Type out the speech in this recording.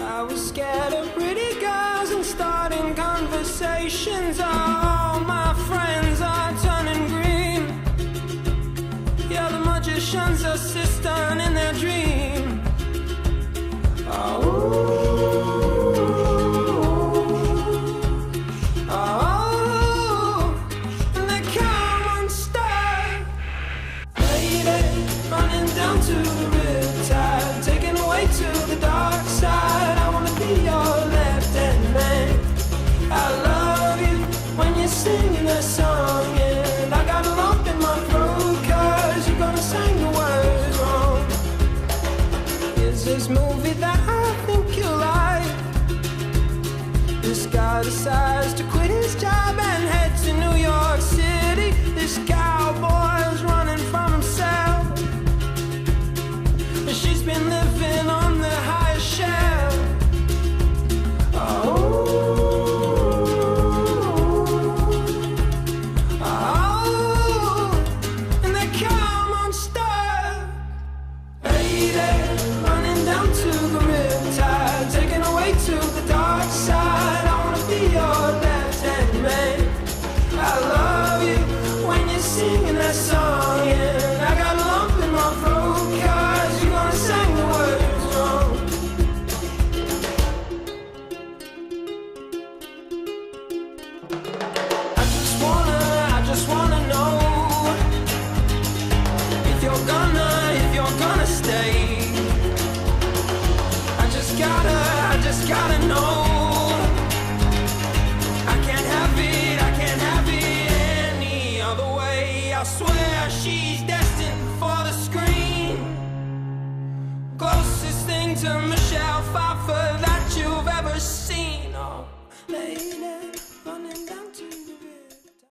I was scared of pretty girls and starting conversations. All my friends are turning green. Yeah, the magician's assistant in their dream. Down to the riptide, taken away to the dark side. I wanna be your left-hand man. I love you when you're singing that song, and I got a lump in my throat 'cause you're gonna sing the words wrong. Here's this movie that I think you'll like. This guy decides to quit his job and head to New York City. This cowboy's running from himself. She's been living on the highest shelf. And they come unstuck. Lady, running down to the riptide, taken away to the dark side. I wanna be your left-hand man. I love you when you're singing that song, and I got a lump in my throat 'cause you're gonna sing the words wrong. I just wanna know if you're gonna stay. I just gotta know. I can't have it any other way. I swear she's destined for the screen. Closest thing to me